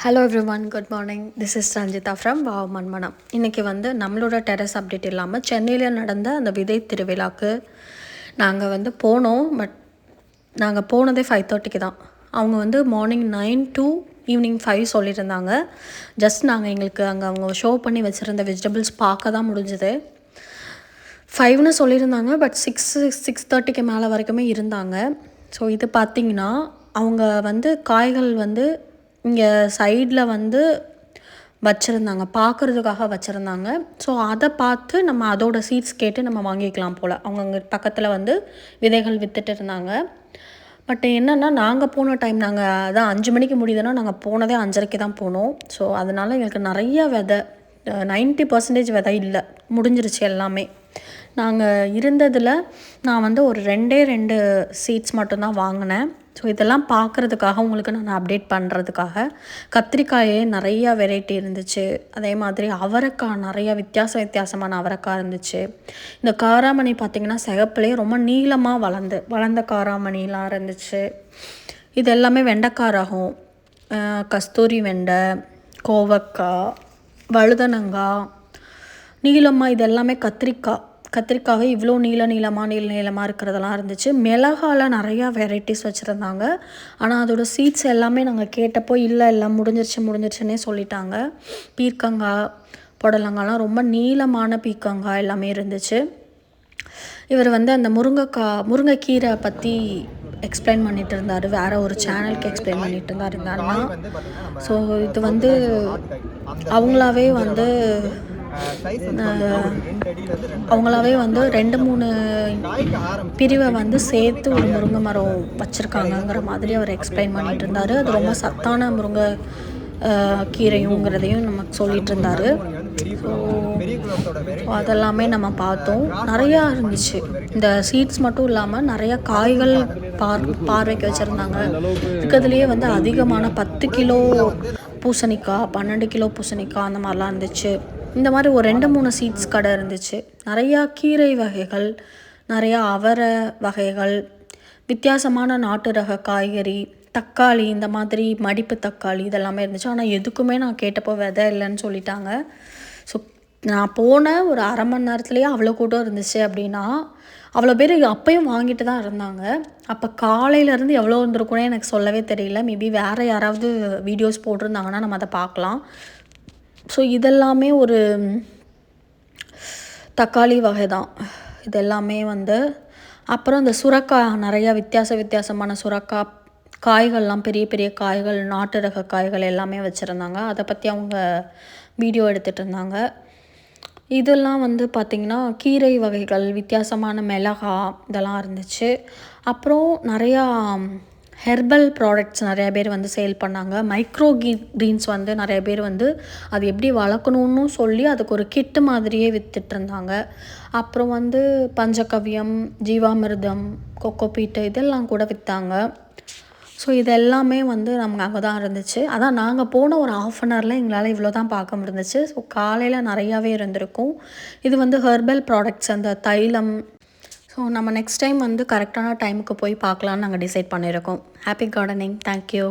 Hello everyone, good morning. This is Ranjitha from wow Manmanam. இன்றைக்கி நம்மளோட terrace update இல்லாமல் சென்னையில் நடந்த அந்த விதை திருவிழாவுக்கு நாங்கள் போனோம். பட் நாங்கள் போனதே 5:30க்கு தான். அவங்க மார்னிங் 9 to ஈவினிங் 5 சொல்லியிருந்தாங்க. ஜஸ்ட் நாங்கள் எங்களுக்கு அங்கே அவங்க ஷோ பண்ணி வச்சுருந்த வெஜிடபிள்ஸ் பார்க்க தான் முடிஞ்சுது. 5ன்னு சொல்லியிருந்தாங்க. பட் 6:30க்கு மேலே வரைக்குமே இருந்தாங்க. ஸோ இது பார்த்திங்கன்னா அவங்க காய்கள் இங்கே சைடில் வச்சுருந்தாங்க, பார்க்குறதுக்காக வச்சுருந்தாங்க. ஸோ அதை பார்த்து நம்ம அதோட சீட்ஸ் கேட்டு நம்ம வாங்கிக்கலாம் போல். அவங்க அங்கே பக்கத்தில் விதைகள் விற்றுட்டு இருந்தாங்க. பட் என்னென்னா நாங்கள் போன டைம் அதான் 5 மணிக்கு முடியுதுன்னா நாங்கள் போனதே 5:30க்கு தான் போனோம். ஸோ அதனால் எங்களுக்கு நிறைய விதை 90% விதை இல்லை, முடிஞ்சிருச்சு எல்லாமே. நாங்கள் இருந்ததில் நான் ஒரு 2 சீட்ஸ் மட்டும்தான் வாங்கினேன். ஸோ இதெல்லாம் பார்க்குறதுக்காக உங்களுக்கு நான் அப்டேட் பண்ணுறதுக்காக. கத்திரிக்காயே நிறையா வெரைட்டி இருந்துச்சு. அதே மாதிரி அவரைக்காய் நிறையா வித்தியாசமான அவரைக்காய் இருந்துச்சு. இந்த காராமணி பார்த்திங்கன்னா சிகப்புலேயே ரொம்ப நீளமாக வளர்ந்த காராமணிலாம் இருந்துச்சு. இது எல்லாமே வெண்டைக்காய் ரகம், கஸ்தூரி வெண்டை, கோவக்காய், வழுதனங்காய், நீளமாக இது எல்லாமே கத்திரிக்காவே இவ்வளோ நீளமாக இருக்கிறதெல்லாம் இருந்துச்சு. மிளகாவில் நிறையா வெரைட்டிஸ் வச்சுருந்தாங்க. ஆனால் அதோடய சீட்ஸ் எல்லாமே நாங்கள் கேட்டப்போ எல்லாம் முடிஞ்சிருச்சுன்னே சொல்லிட்டாங்க. பீர்க்கங்காய், புடலங்காய்லாம் ரொம்ப நீளமான பீர்க்கங்காய் எல்லாமே இருந்துச்சு. இவர் அந்த முருங்கைக்கீரை பற்றி எக்ஸ்பிளைன் பண்ணிகிட்டு இருந்தார். வேறு ஒரு சேனலுக்கு எக்ஸ்பிளைன் பண்ணிகிட்டு இருந்தாருங்கன்னா. ஸோ இது அவங்களாவே 2-3 பிரிவை சேர்த்து ஒரு முருங்கை மரம் வச்சுருக்காங்கங்கிற மாதிரி அவர் எக்ஸ்பிளைன் பண்ணிகிட்டு இருந்தார். அது ரொம்ப சத்தான முருங்கை கீரையுங்கிறதையும் நமக்கு சொல்லிகிட்டு இருந்தார். ஸோ அதெல்லாமே நம்ம பார்த்தோம். நிறையா இருந்துச்சு. இந்த சீட்ஸ் மட்டும் இல்லாமல் நிறையா காய்கள் பார்வைக்கு வச்சுருந்தாங்க. இருக்கிறதுலையே அதிகமான 10 கிலோ பூசணிக்காய், 12 கிலோ பூசணிக்காய் அந்த மாதிரிலாம் இருந்துச்சு. இந்த மாதிரி ஒரு 2-3 சீட்ஸ் கடை இருந்துச்சு. நிறையா கீரை வகைகள், நிறையா அவரை வகைகள், வித்தியாசமான நாட்டு ரக காய்கறி, தக்காளி, இந்த மாதிரி மடிப்பு தக்காளி இதெல்லாமே இருந்துச்சு. ஆனால் எதுக்குமே நான் கேட்டப்போ விதை இல்லைன்னு சொல்லிட்டாங்க. ஸோ நான் போன ஒரு அரை மணி நேரத்துலேயே அவ்வளோ கூட்டம் இருந்துச்சு. அப்படின்னா அவ்வளோ பேர் அப்பையும் வாங்கிட்டு தான் இருந்தாங்க. அப்போ காலையிலேருந்து எவ்வளோ இருந்திருக்குன்னே எனக்கு சொல்லவே தெரியல. மேபி வேறு யாராவது வீடியோஸ் போட்டிருந்தாங்கன்னா நம்ம அதை பார்க்கலாம். ஸோ இதெல்லாமே ஒரு தக்காளி வகை தான். இதெல்லாமே அப்புறம் இந்த சுரக்காய், நிறையா வித்தியாசமான சுரக்காய் காய்கள்லாம், பெரிய காய்கள், நாட்டு ரக காய்கள் எல்லாமே வச்சுருந்தாங்க. அதை பற்றி அவங்க வீடியோ எடுத்துகிட்டு இருந்தாங்க. இதெல்லாம் பார்த்திங்கன்னா கீரை வகைகள், வித்தியாசமான மிளகாய் இதெல்லாம் இருந்துச்சு. அப்புறம் நிறையா ஹெர்பல் ப்ராடக்ட்ஸ் நிறையா பேர் சேல் பண்ணாங்க. மைக்ரோ கிரீன்ஸ் நிறைய பேர் அது எப்படி வளர்க்கணுன்னு சொல்லி அதுக்கு ஒரு கிட்டு மாதிரியே விற்றுட்ருந்தாங்க. அப்புறம் பஞ்சகவ்யம், ஜீவாமிர்தம், கொக்கோபீட்டு இதெல்லாம் கூட விற்றாங்க. ஸோ இது எல்லாமே நமக்கு அங்கே தான் இருந்துச்சு. அதான் நாங்கள் போன ஒரு 1/2 அன் ஹவரில் எங்களால் இவ்வளோ தான் பார்க்க முடிஞ்சிச்சு. ஸோ காலையில் நிறையாவே இருந்திருக்கும். இது ஹெர்பல் ப்ராடக்ட்ஸ், அந்த தைலம். ஸோ நம்ம நெக்ஸ்ட் டைம் கரெக்டான டைமுக்கு போய் பார்க்கலான்னு நாங்கள் டிசைட் பண்ணியிருக்கோம். Happy gardening. தேங்க்யூ.